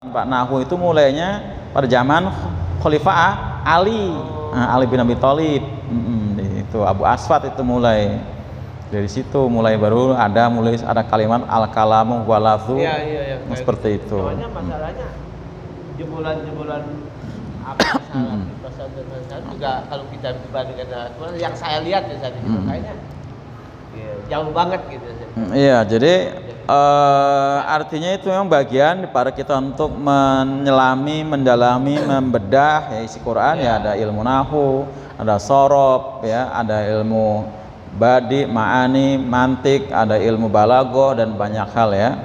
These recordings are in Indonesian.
Pak Nahwu itu mulainya pada zaman Khalifah Ali, Ali bin Abi Thalib. Itu Abu Aswad itu mulai dari situ, mulai baru ada kalimat al-kalamu walafzu. Iya. Seperti itu. Soalnya masalahnya jebolan apa masalah juga kalau kita dibandingkan dengan yang saya lihat ya tadi kayaknya jauh banget gitu. Iya, jadi artinya itu memang bagian para kita untuk menyelami, mendalami, membedah ya isi Quran ya, ada ilmu nahwu, ada sorob ya, ada ilmu badi, ma'ani, mantik, ada ilmu balaghah dan banyak hal ya.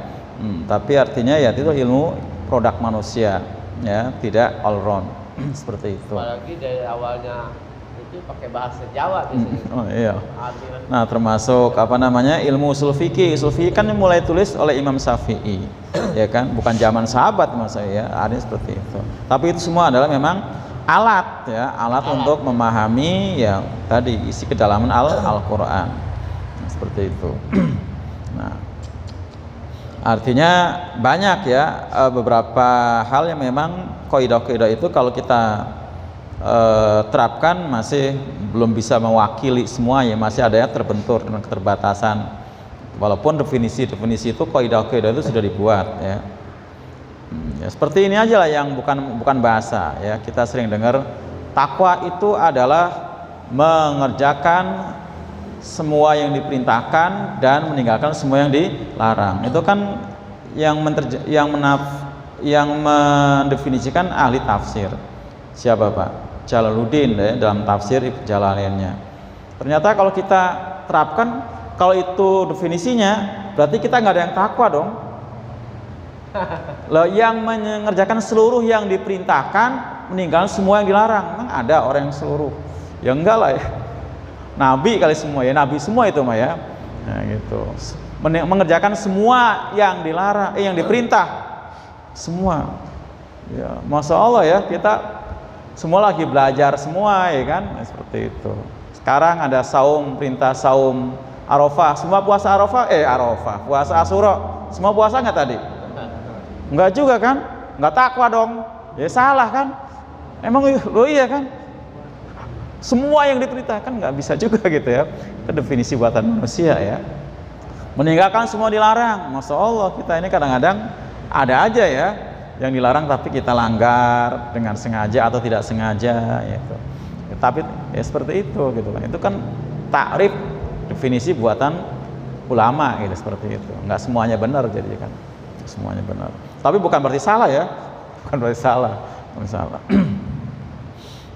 Tapi artinya ya itu ilmu produk manusia ya, tidak all round seperti itu. Apalagi dari awalnya itu pakai bahasa Jawa biasanya. Oh iya. Nah, termasuk ilmu usul fikih. Usul fikih kan mulai tulis oleh Imam Syafi'i, ya kan? Bukan zaman sahabat maksudnya ya, ada seperti itu. Tapi itu semua adalah memang alat untuk memahami ya tadi isi kedalaman Al-Qur'an. Seperti itu. Nah, artinya banyak ya beberapa hal yang memang kaidah-kaidah itu kalau kita terapkan masih belum bisa mewakili semua ya, masih ada yang terbentur dengan keterbatasan. Walaupun definisi itu kaidah-kaidah itu sudah dibuat ya. Ya seperti ini aja lah yang bukan bahasa ya. Kita sering dengar takwa itu adalah mengerjakan semua yang diperintahkan dan meninggalkan semua yang dilarang. Itu kan yang mendefinisikan ahli tafsir. Siapa Pak? Jalaluddin ya, dalam tafsir Jalalainnya. Ternyata kalau kita terapkan, kalau itu definisinya, berarti kita nggak ada yang takwa dong. Loh, yang mengerjakan seluruh yang diperintahkan, meninggalkan semua yang dilarang. Memang ada orang yang seluruh? Ya enggak lah ya. Nabi kali semua ya, nabi semua itu mah ya. Nah, gitu. Mengerjakan semua yang dilarang, yang diperintah semua. Ya, Masya Allah ya, kita semua lagi belajar semua ya kan, seperti itu. Sekarang ada perintah saum Arafah, semua puasa Arafah, puasa Asyura, semua puasa nggak tadi? Enggak juga kan? Nggak takwa dong. Ya salah kan? Emang lo iya kan? Semua yang diperintahkan nggak bisa juga gitu ya. Itu definisi buatan manusia ya. Meninggalkan semua dilarang. Masya Allah, kita ini kadang-kadang ada aja ya yang dilarang tapi kita langgar dengan sengaja atau tidak sengaja gitu. Tapi ya seperti itu gitu kan. Itu kan takrif definisi buatan ulama gitu, seperti itu. Enggak semuanya benar jadi kan. Semuanya benar. Tapi bukan berarti salah ya. Bukan berarti salah.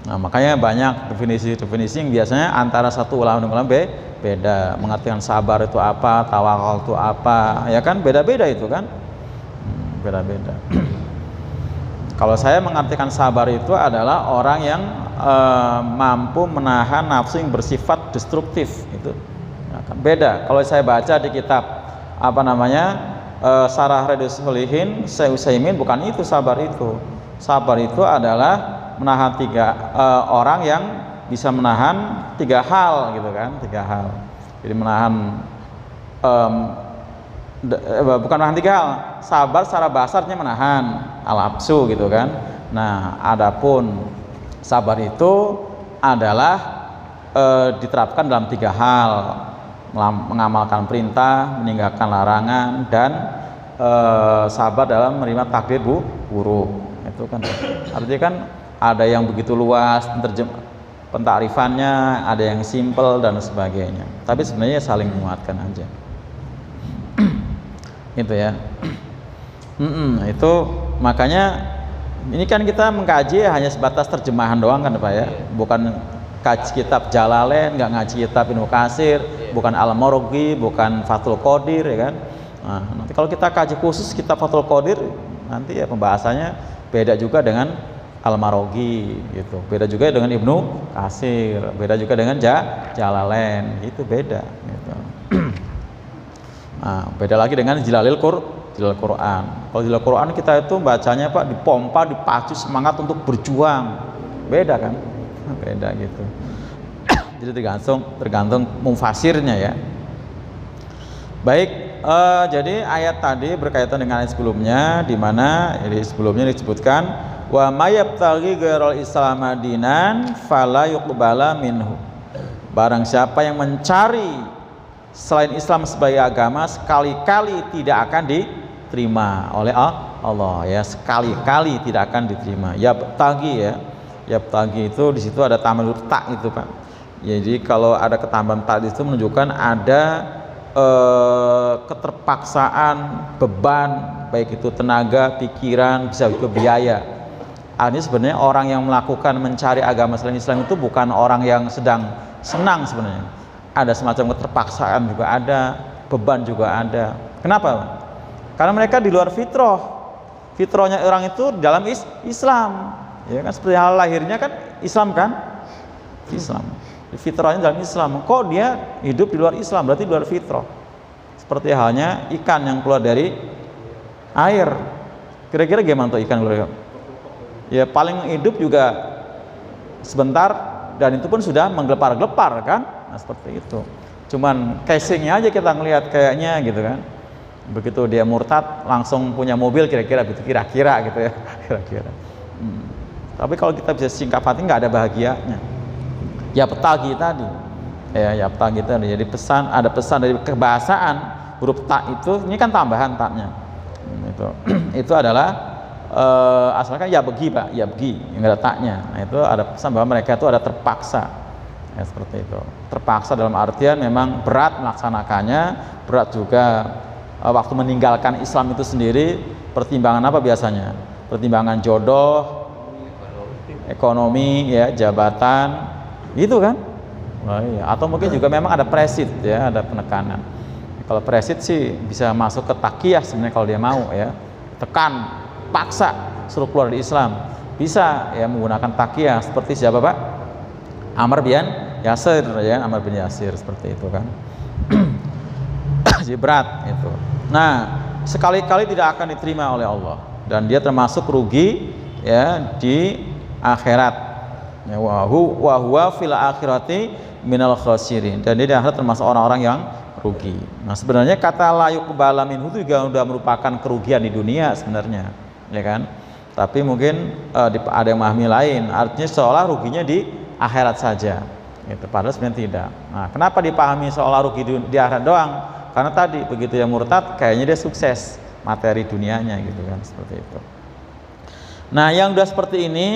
Nah, makanya banyak definisi-definisi yang biasanya antara satu ulama dengan ulama beda. Mengartikan sabar itu apa, tawakal itu apa, ya kan beda-beda itu kan. Beda-beda. Kalau saya mengartikan sabar itu adalah orang yang mampu menahan nafsu yang bersifat destruktif itu. Ya kan? Beda. Kalau saya baca di kitab Syarah Riyadhus Shalihin Syekh Utsaimin, bukan itu sabar itu. Sabar itu adalah menahan orang yang bisa menahan 3 hal gitu kan, 3 hal. Jadi menahan bukan menahan 3 hal. Sabar secara bahasanya menahan al-nafsu gitu kan. Nah, adapun sabar itu adalah diterapkan dalam 3 hal. Mengamalkan perintah, meninggalkan larangan, dan sabar dalam menerima takdir buruk. Itu kan artinya kan ada yang begitu luas pentakrifannya, ada yang simpel dan sebagainya. Tapi sebenarnya saling menguatkan aja. Itu ya. Itu makanya ini kan kita mengkaji hanya sebatas terjemahan doang kan Pak ya. Bukan kaji kitab Jalalain, nggak ngaji kitab Ibnu Katsir, bukan Al-Maraghi, bukan Fathul Qadir ya kan. Nah, nanti kalau kita kaji khusus kitab Fathul Qadir, nanti ya pembahasannya beda juga dengan Al-Maraghi gitu. Beda juga dengan Ibnu Katsir, beda juga dengan Jalalain, gitu beda gitu. Nah, beda lagi dengan Jilalil Quran. Kalau Jilalil Quran kita itu bacanya Pak dipompa, dipacu semangat untuk berjuang. Beda kan? Beda gitu. Jadi tergantung mufasirnya ya. Baik, jadi ayat tadi berkaitan dengan ayat sebelumnya, di mana jadi sebelumnya disebutkan wa mayabtaghi ghairal islam dinan fala yuqbala minhu. Barang siapa yang mencari selain Islam sebagai agama, sekali-kali tidak akan diterima oleh Allah ya, sekali-kali tidak akan diterima. Yabtaghi ya. Yabtaghi itu di situ ada tambahan ta itu, Pak. Jadi kalau ada ketambahan ta itu menunjukkan ada keterpaksaan, beban, baik itu tenaga, pikiran, bisa juga biaya. Artinya sebenarnya orang yang melakukan mencari agama selain Islam itu bukan orang yang sedang senang sebenarnya. Ada semacam keterpaksaan juga ada, beban juga ada. Kenapa? Karena mereka di luar fitrah. Fitrahnya orang itu dalam Islam. Ya kan, seperti hal lahirnya kan Islam kan? Islam. Fitrahnya dalam Islam. Kok dia hidup di luar Islam? Berarti di luar fitrah. Seperti halnya ikan yang keluar dari air. Kira-kira gimana tuh ikan keluar? Ya paling hidup juga sebentar, dan itu pun sudah menggelepar-gelepar kan? Nah seperti itu. Cuman casingnya aja kita ngelihat kayaknya gitu kan. Begitu dia murtad langsung punya mobil, kira-kira gitu, kira-kira gitu ya, kira-kira. Tapi kalau kita bisa singkat hati nggak ada bahagianya. Ya petagi tadi, ya petagi tadi. Jadi ada pesan dari kebahasaan huruf ta itu, ini kan tambahan taknya. Itu adalah asalkan ya begi, Pak, ya begi yang ada taknya. Nah itu ada pesan bahwa mereka itu ada terpaksa. Ya seperti itu. Terpaksa dalam artian memang berat melaksanakannya, berat juga waktu meninggalkan Islam itu sendiri. Pertimbangan apa biasanya? Pertimbangan jodoh, ekonomi, ya, jabatan, gitu kan? Oh, iya. Atau mungkin juga memang ada presid, ya, ada penekanan. Kalau presid sih bisa masuk ke takiyah sebenarnya kalau dia mau, ya, tekan, paksa, suruh keluar dari Islam, bisa, ya, menggunakan takiyah seperti siapa, Pak? Amr bin Yasir, ya, Amr bin Yasir seperti itu kan? Jadi berat itu. Nah, sekali-kali tidak akan diterima oleh Allah, dan dia termasuk rugi, ya, di akhirat. Ya, wa huwa fil akhirati minal khasirin, dan dia di akhirat termasuk orang-orang yang rugi. Nah sebenarnya kata la yuqbala minhu itu juga sudah merupakan kerugian di dunia sebenarnya, ya kan? Tapi mungkin ada yang memahami lain, artinya seolah ruginya di akhirat saja, gitu. Padahal sebenarnya tidak. Nah kenapa dipahami seolah rugi di akhirat doang? Karena tadi begitu yang murtad kayaknya dia sukses materi dunianya, gitu kan, seperti itu. Nah yang udah seperti ini,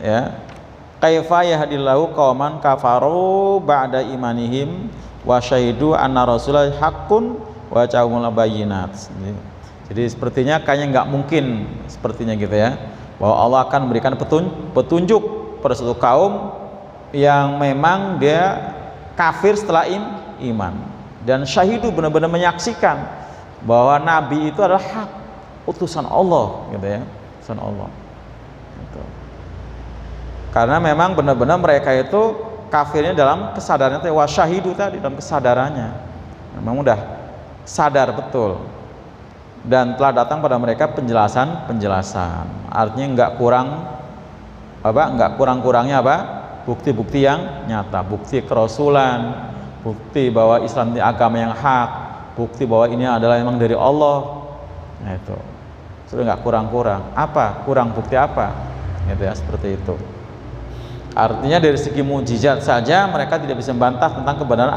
ya, kaifa yahdillahu qauman kafaru ba'da imanihim wa syahidu anna rasulullah haqqun wa ja'ahumul bayyinat. Jadi sepertinya kayaknya nggak mungkin sepertinya gitu ya, bahwa Allah akan memberikan petunjuk pada suatu kaum yang memang dia kafir setelah iman, dan syahidu benar-benar menyaksikan bahwa nabi itu adalah hak, utusan Allah, gitu ya, utusan Allah. Karena memang benar-benar mereka itu kafirnya dalam kesadarannya, wasyahidu tadi, dalam kesadarannya memang udah sadar betul, dan telah datang pada mereka penjelasan, artinya nggak kurang-kurangnya apa, bukti-bukti yang nyata, bukti kerasulan, bukti bahwa Islam ini agama yang hak, bukti bahwa ini adalah memang dari Allah. Nah itu sudah nggak kurang-kurang. Apa kurang bukti apa, gitu ya, seperti itu. Artinya dari segi mujizat saja mereka tidak bisa membantah tentang kebenaran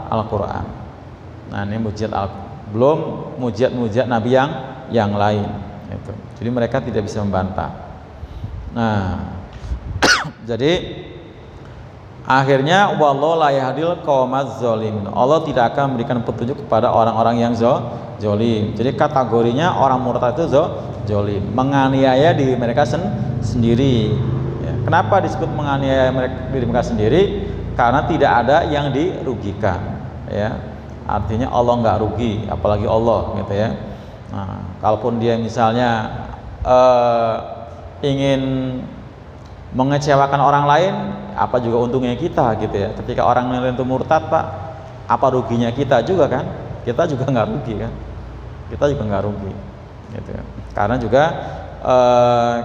Al-Quran. Nah ini mujizat belum mujizat Nabi yang lain. Itu. Jadi mereka tidak bisa membantah. Nah, jadi akhirnya wallahu la yahdil qaumaz zalimin. Allah tidak akan memberikan petunjuk kepada orang-orang yang zalim. Jadi kategorinya orang murtad itu zalim, menganiaya diri mereka sendiri. Kenapa disebut menganiaya diri mereka sendiri? Karena tidak ada yang dirugikan, ya. Artinya Allah nggak rugi, apalagi Allah, gitu ya. Nah, kalaupun dia misalnya ingin mengecewakan orang lain, apa juga untungnya kita, gitu ya. Ketika orang lain itu murtad, Pak, apa ruginya kita juga kan? Kita juga nggak rugi kan? Kita juga nggak rugi, gitu ya. Karena juga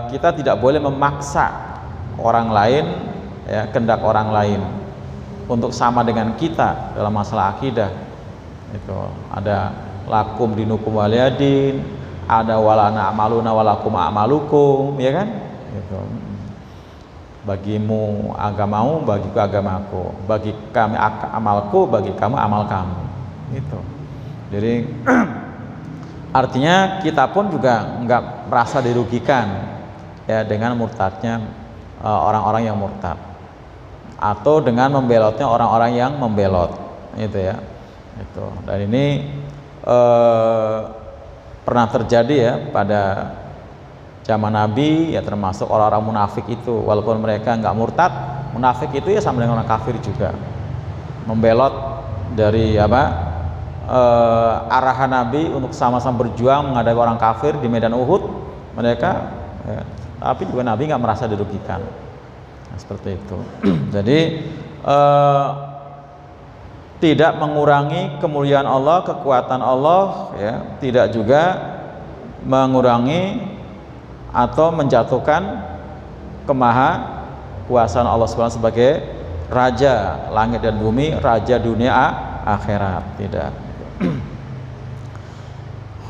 kita tidak boleh memaksa orang lain, ya, kehendak orang lain untuk sama dengan kita dalam masalah akidah. Itu ada lakum dinukum waliyadin, ada walana amaluna walakum amalukum, ya kan? Gitu. Bagimu agamamu, bagiku agamaku, bagi kami amalku, bagi kamu amal kamu, gitu. Jadi artinya kita pun juga nggak merasa dirugikan ya dengan murtadnya orang-orang yang murtad atau dengan membelotnya orang-orang yang membelot, gitu ya. Itu. Dan ini pernah terjadi ya pada zaman Nabi ya, termasuk orang-orang munafik itu, walaupun mereka nggak murtad, munafik itu ya sama dengan orang kafir juga, membelot dari arahan Nabi untuk sama-sama berjuang menghadapi orang kafir di medan Uhud, mereka ya, tapi juga Nabi nggak merasa dirugikan. Nah, seperti itu. Jadi tidak mengurangi kemuliaan Allah, kekuatan Allah, ya, tidak juga mengurangi atau menjatuhkan kemaha kuasaan Allah SWT sebagai raja langit dan bumi, raja dunia akhirat, tidak.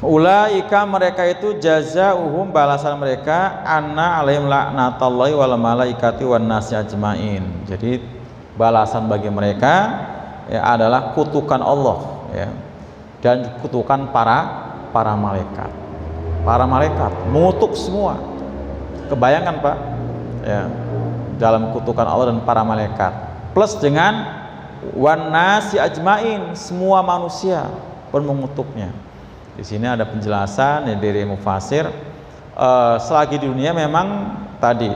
Ulaika mereka itu jazaohum balasan mereka anna alaihim laknatullahi wal malaikati wan nasi ajmain. Jadi balasan bagi mereka ya adalah kutukan Allah ya, dan kutukan para malaikat. Para malaikat mengutuk semua. Kebayangkan Pak ya, dalam kutukan Allah dan para malaikat plus dengan wan nasi ajmain, semua manusia pun mengutuknya. Di sini ada penjelasan ya, dari mufasir, selagi di dunia memang tadi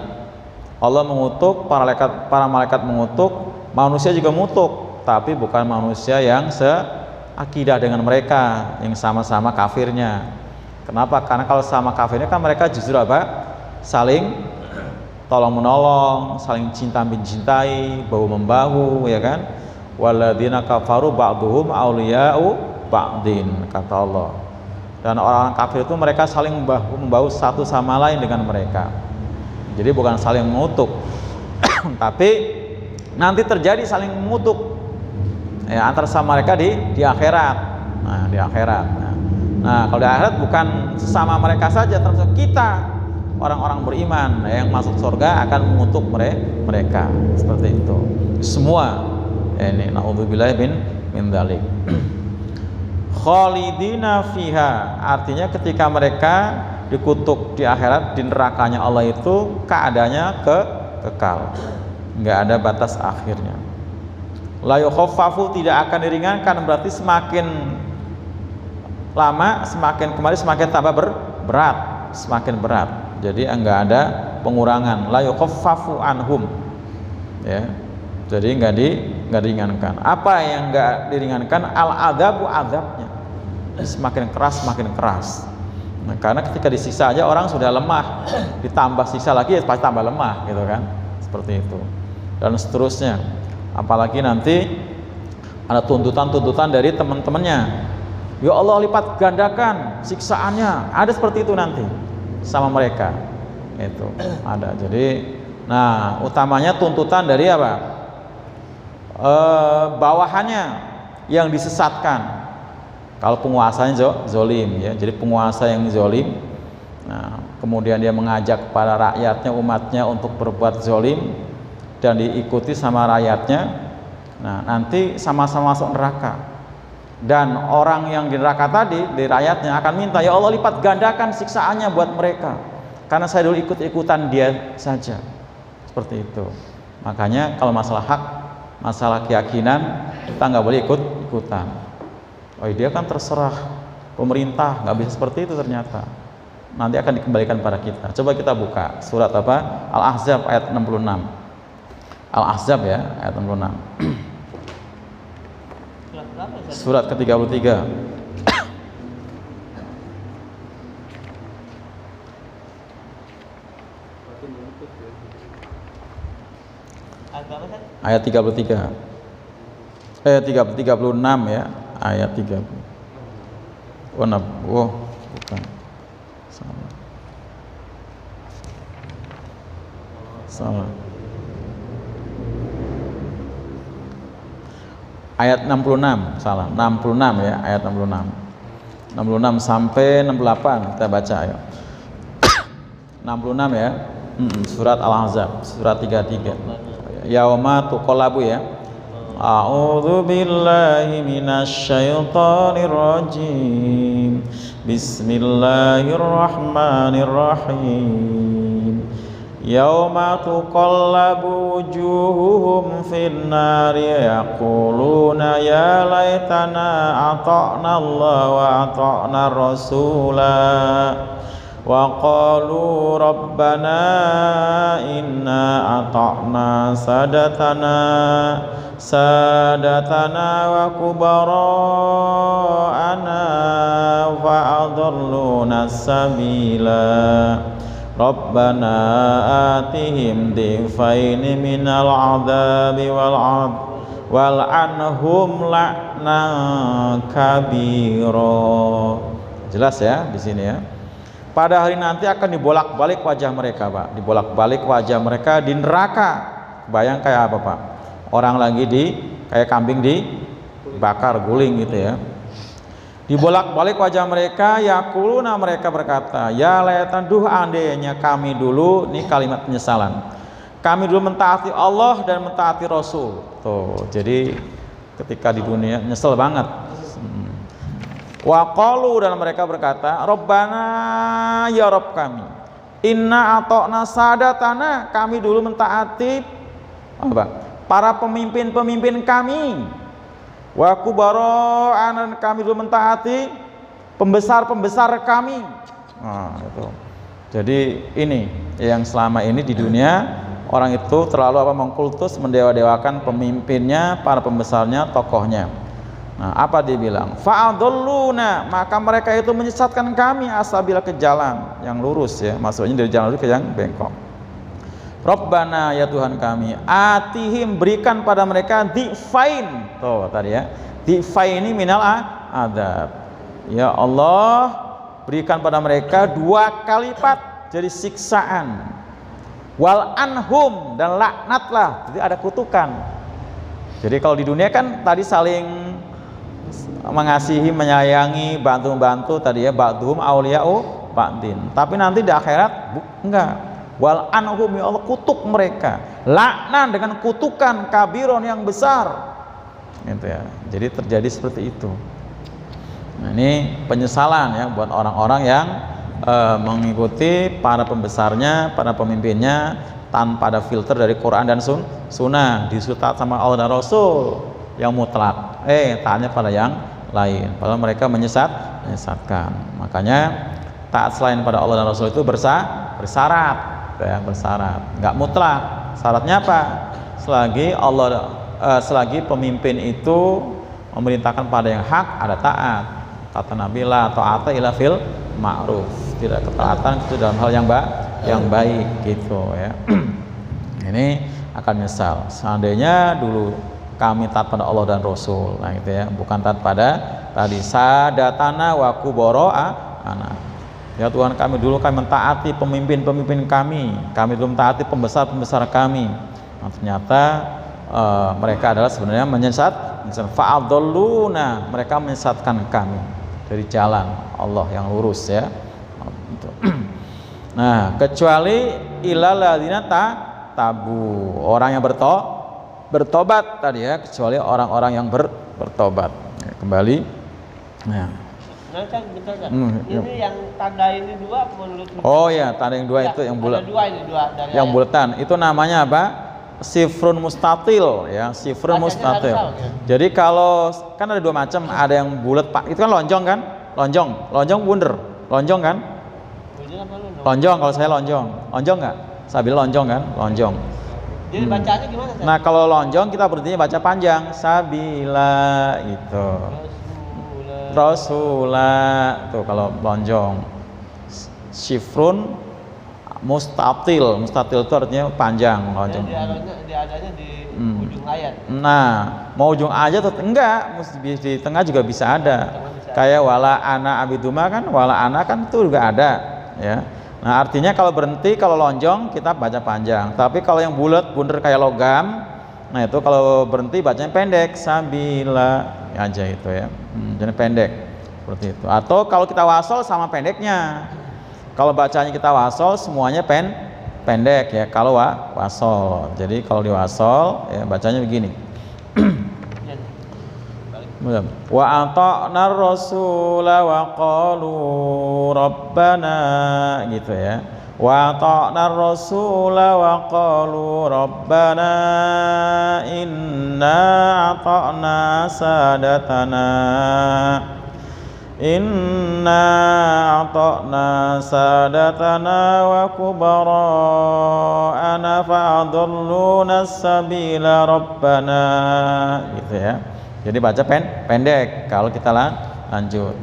Allah mengutuk, para malaikat mengutuk, manusia juga mengutuk, tapi bukan manusia yang seakidah dengan mereka, yang sama-sama kafirnya. Kenapa? Karena kalau sama kafirnya kan mereka justru saling tolong menolong, saling cinta mencintai, bahu membahu, ya kan? Walladzina kafaru ba'duhum auliya'u ba'din, kata Allah. Dan orang-orang kafir itu mereka saling membahu satu sama lain dengan mereka. Jadi bukan saling mengutuk, tapi nanti terjadi saling mengutuk ya, antara sama mereka di akhirat. Nah, di akhirat. Nah, kalau di akhirat bukan sesama mereka saja, termasuk kita orang-orang beriman yang masuk surga akan mengutuk mereka seperti itu. Semua ini naudzubillahi min dzalik. Khalidina fiha, artinya ketika mereka dikutuk di akhirat, di nerakanya Allah itu keadaannya kekal, nggak ada batas akhirnya. La yukhaffafu, tidak akan diringankan, berarti semakin lama semakin kemari semakin tambah berat, semakin berat. Jadi enggak ada pengurangan. La yukhaffafu anhum, ya. Jadi enggak diringankan. Apa yang enggak diringankan? Al adzabu, azabnya semakin keras, semakin keras. Nah, karena ketika disiksa aja orang sudah lemah, ditambah siksa lagi ya pasti tambah lemah, gitu kan? Seperti itu. Dan seterusnya. Apalagi nanti ada tuntutan-tuntutan dari teman-temannya. Ya Allah, lipat gandakan siksaannya. Ada seperti itu nanti sama mereka. Itu ada. Jadi, nah utamanya tuntutan dari apa? Bawahannya yang disesatkan. Kalau penguasanya zolim, ya. Jadi penguasa yang zolim, nah, kemudian dia mengajak para rakyatnya, umatnya untuk berbuat zolim dan diikuti sama rakyatnya. Nah, nanti sama-sama masuk neraka. Dan orang yang di neraka tadi, di rakyatnya akan minta, ya Allah lipat gandakan siksaannya buat mereka, karena saya dulu ikut-ikutan dia saja. Seperti itu. Makanya kalau masalah hak, masalah keyakinan, kita nggak boleh ikut-ikutan. Oh, dia kan terserah pemerintah, nggak bisa seperti itu ternyata. Nanti akan dikembalikan pada kita. Coba kita buka surat apa? Al-Ahzab ayat 66. Al-Ahzab ya, ayat 66. Surat ke-33. Ayat 33. 36 ya, ayat 30. Oh, bukan. Salah. Ayat 66, salah, 66 ya, ayat 66. 66 sampai 68 kita baca ayo. 66 ya. Surat Al-Ahzab, surat 33. Yauma tuqallabu ya. A'udzu billahi minasyaitonir rajim. Bismillahirrahmanirrahim. Yauma tuqallabu wujuhuhum fin nari yaquluna ya laitana ata'na Allah wa ata'na rasula wa qalu rabbana inna ata'na sadatana wa kubara'ana fa adalluna sabila Rabbana atihim difaini minal adabi wal anhum la'nan kabira. Jelas ya di sini ya. Pada hari nanti akan dibolak-balik wajah mereka, Pak. Dibolak-balik wajah mereka di neraka. Bayang kayak apa, Pak? Orang lagi kayak kambing dibakar, guling gitu ya. Dibolak-balik wajah mereka, yaquluna mereka berkata, ya layatan duh andainya kami dulu, ini kalimat penyesalan. Kami dulu mentaati Allah dan mentaati Rasul. Tuh, jadi ketika di dunia nyesel banget. Wa qalu dan mereka berkata, Rabbana ya Rabb kami, inna ata'na sadatana, kami dulu mentaati apa? Para pemimpin-pemimpin kami. Wa kubara'an, kami dulu mentaati pembesar-pembesar kami. Nah, itu. Jadi ini yang selama ini di dunia orang itu terlalu mengkultus, mendewa-dewakan pemimpinnya, para pembesarnya, tokohnya. Nah, apa dia bilang? Fa'adalluna, maka mereka itu menyesatkan kami asabila ke jalan yang lurus ya, maksudnya dari jalan lurus ke yang bengkok. Rabbana ya Tuhan kami, atihim berikan pada mereka difain. Tuh tadi ya, difain ini minal adab. Ya Allah, berikan pada mereka 2 kali lipat jadi siksaan. Wal anhum, dan laknatlah, jadi ada kutukan. Jadi kalau di dunia kan tadi saling mengasihi, menyayangi, bantu-bantu tadi ya, ba'dhum auliya'u ba'din. Tapi nanti di akhirat enggak. Wal anhum, ya Allah kutuk mereka, laknan dengan kutukan kabiron yang besar gitu ya. Jadi terjadi seperti itu. Nah, ini penyesalan ya buat orang-orang yang mengikuti para pembesarnya, para pemimpinnya tanpa ada filter dari Quran dan Sunnah, disutat sama Allah dan Rasul yang mutlak, taatnya pada yang lain, padahal mereka menyesatkan. Makanya taat selain pada Allah dan Rasul itu bersyarat ya, bersyarat, nggak mutlak. Syaratnya apa? Selagi pemimpin itu memerintahkan pada yang hak, ada taat. Kata Nabi la ta'ata illa fil ma'ruf, tidak ketaatan itu dalam hal yang baik gitu ya. Ini akan menyesal seandainya dulu kami taat pada Allah dan Rasul, nah gitu ya, bukan taat pada tadi sadatana wa kubara'ana. Ya Tuhan kami dulu kami mentaati pemimpin-pemimpin kami belum taati pembesar-pembesar kami. Nah, ternyata mereka adalah sebenarnya menyesatkan. Fa'adalluna, mereka menyesatkan kami dari jalan Allah yang lurus ya. Nah, kecuali ilal ladzina tabu, orang yang bertobat tadi ya, kecuali orang-orang yang bertobat. Ya, kembali. Nah, bentar. Ini yang tanda ini 2 menurut. Oh ya, tanda yang 2 ya, itu yang bulat. Ada 2 ini 2 dari yang bulatan. Itu namanya apa? Sifrun mustatil ya, sifrun mustatil. Jadi kalau kan ada 2 macam, ada yang bulat Pak. Itu kan lonjong kan? Lonjong bunder. Lonjong kan? Lonjong, kalau saya lonjong. Lonjong enggak? Sabila lonjong kan? Lonjong. Jadi bacanya gimana? Nah, kalau lonjong kita berarti baca panjang. Sabila itu. Rasulah tuh kalau lonjong. Sifrun mustatil itu artinya panjang lonjong. Dia adanya di ujung ayat. Nah, mau ujung aja atau enggak, mesti di tengah juga bisa ada. Kayak wala ana abiduma kan, wala ana kan itu juga ada ya. Nah, artinya kalau berhenti, kalau lonjong kita baca panjang. Tapi kalau yang bulat bunder kayak logam, nah itu kalau berhenti bacanya pendek, sabila aja itu ya. Jadi pendek. seperti itu. Atau kalau kita wasol sama pendeknya. Kalau bacanya kita wasol semuanya pendek ya kalau wasol. Jadi kalau diwasol ya bacanya begini. Wa ata'na ar-rasula wa qalu rabbana gitu ya. Wa ata'na ar-rasula wa qalu rabbana inna ata'na sadatana wa kubara'ana fa'adalluna as-sabila rabbana gitu ya. Jadi baca pendek kalau kita lanjut.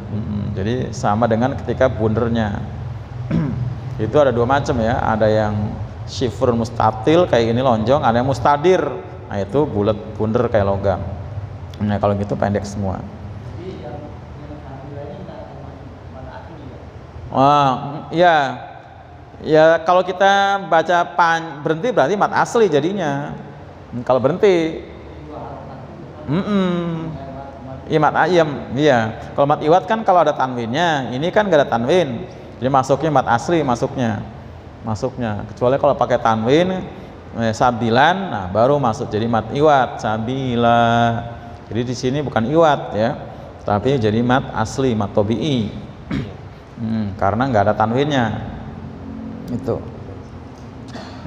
Jadi sama dengan ketika bundernya. Itu ada dua macam ya. Ada yang shifrun mustatil kayak ini lonjong, ada yang mustadir. Nah itu bulat bunder kayak logam. Nah kalau gitu pendek semua. Ya. Ya kalau kita baca berhenti berarti mat asli jadinya. Kalau berhenti iya mat ayam, iya. Kalau mat iwat kan kalau ada tanwinnya, ini kan gak ada tanwin, jadi masuknya mat asli masuknya. Kecuali kalau pakai tanwin, sabilan, nah baru masuk jadi mat iwat, sabila. Jadi di sini bukan iwat ya, tapi jadi mat asli, mat tobi'i, karena nggak ada tanwinnya. Itu.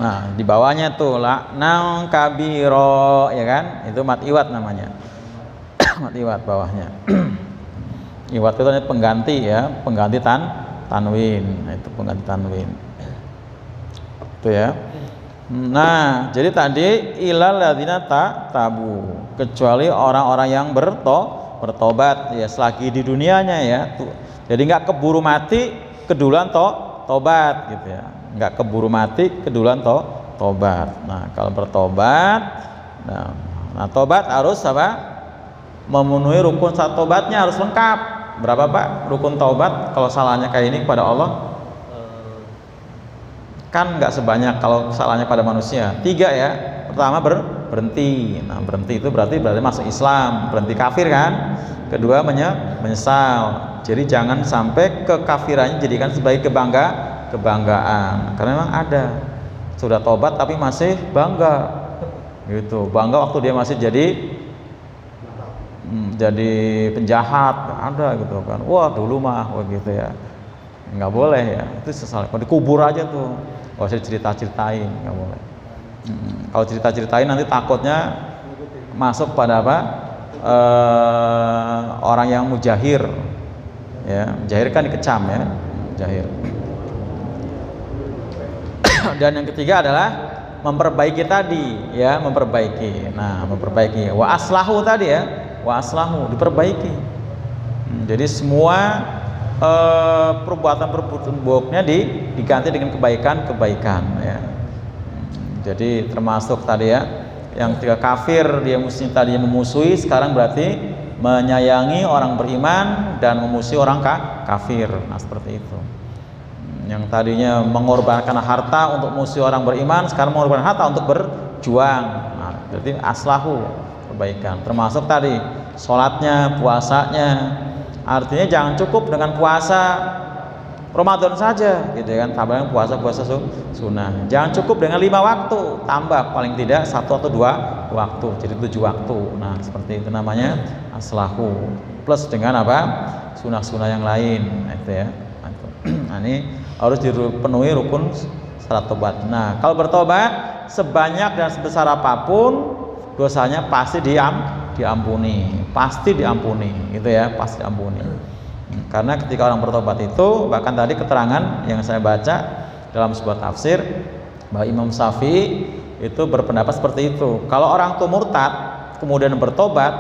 Nah, di bawahnya tuh laknang kabiro ya kan? Itu mat iwat namanya. Mat iwat bawahnya. Iwat itu pengganti ya, pengganti tanwin. Nah, itu pengganti tanwin. Itu ya. Nah, jadi tadi ilal ladzina tabu, kecuali orang-orang yang bertobat ya selagi di dunianya ya. Jadi nggak keburu mati keduluan tobat gitu ya. Nggak keburu mati keduluan tobat. Nah kalau bertobat, nah tobat harus apa? Memenuhi rukun tobatnya harus lengkap. Berapa Pak rukun tobat kalau salahnya kayak ini kepada Allah? Kan nggak sebanyak kalau salahnya pada manusia. 3 ya. Pertama berhenti. Nah berhenti itu berarti masuk Islam, berhenti kafir kan. Kedua menyesal. Jadi jangan sampai kekafirannya jadikan sebagai kebanggaan, karena memang ada sudah tobat tapi masih bangga gitu, bangga waktu dia masih jadi penjahat, ada gitu kan, wah dulu mah gitu ya, nggak boleh ya, itu sesal, kalau dikubur aja tuh, nggak usah cerita-ceritain, nggak boleh. Kalau cerita-ceritain nanti takutnya masuk pada apa, orang yang mujahir ya, mujahir kan dikecam ya, mujahir. Dan yang ketiga adalah memperbaiki tadi ya, memperbaiki. Nah, memperbaiki wa aslahu tadi ya, wa aslahu diperbaiki. Jadi semua perbuatan buruknya diganti dengan kebaikan ya. Jadi termasuk tadi ya, yang ketika kafir dia tadinya memusuhi, sekarang berarti menyayangi orang beriman dan memusuhi orang kafir. Nah, seperti itu. Yang tadinya mengorbankan harta untuk musuh orang beriman, sekarang mengorbankan harta untuk berjuang. Nah, berarti aslahu, perbaikan. Termasuk tadi sholatnya, puasanya. Artinya jangan cukup dengan puasa Ramadan saja, gitu kan? Tambahkan puasa sunnah. Jangan cukup dengan 5 waktu, tambah paling tidak 1 atau 2 waktu, jadi 7 waktu. Nah, seperti itu namanya aslahu. Plus dengan apa? Sunnah-sunnah yang lain, itu ya. Nah, ini harus dipenuhi rukun syarat tobat. Nah, kalau bertobat sebanyak dan sebesar apapun dosanya pasti diampuni, pasti diampuni, gitu ya, pasti diampuni. Karena ketika orang bertobat itu, bahkan tadi keterangan yang saya baca dalam sebuah tafsir bahwa Imam Syafi'i itu berpendapat seperti itu. Kalau orang itu murtad kemudian bertobat,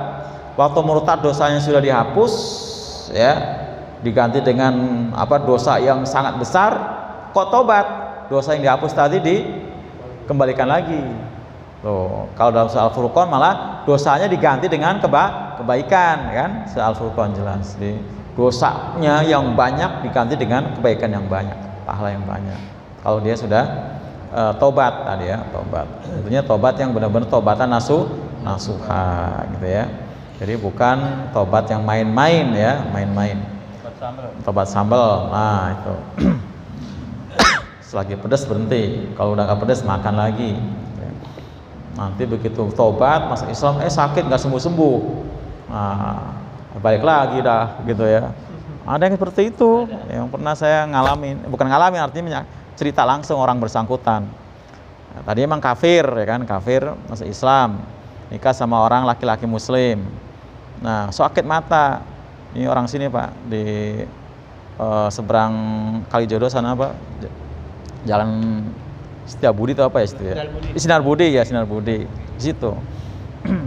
waktu murtad dosanya sudah dihapus, ya, diganti dengan apa, dosa yang sangat besar, kok tobat, dosa yang dihapus tadi dikembalikan lagi. Loh, kalau dalam surah Al-Furqan malah dosanya diganti dengan kebaikan, kan? Surah Al-Furqan jelas, dosanya yang banyak diganti dengan kebaikan yang banyak, pahala yang banyak. Kalau dia sudah tobat tadi ya, tobat. Tentunya tobat yang benar-benar tobatan nasuha, gitu ya. Jadi bukan tobat yang main-main ya, main-main. tobat sambal. Nah itu. Selagi pedas berhenti, kalau udah nggak pedas makan lagi. Nanti begitu tobat masuk Islam, sakit nggak sembuh-sembuh, nah, balik lagi dah gitu ya. Ada yang seperti itu, yang pernah saya ngalamin, bukan ngalamin artinya cerita langsung orang bersangkutan. Nah, tadi emang kafir ya kan, kafir masuk Islam, nikah sama orang laki-laki Muslim. Nah sakit mata, ini orang sini Pak di seberang Kalijodo sana Pak. Jalan Setiabudi itu apa ya situ ya? Sinar Budi ya, Sinar Budi. Di situ.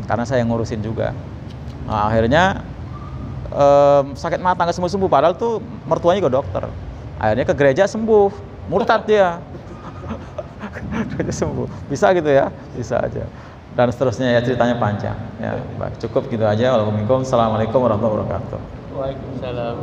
Karena saya ngurusin juga. Nah, akhirnya sakit mata nggak sembuh-sembuh, padahal tuh mertuanya juga dokter. Akhirnya ke gereja sembuh, murtad dia. Gereja sembuh. Bisa gitu ya? Bisa aja. Dan seterusnya ya, ceritanya panjang. Ya, baik, cukup gitu aja. Waalaikumsalam warahmatullahi wabarakatuh. Waalaikumsalam.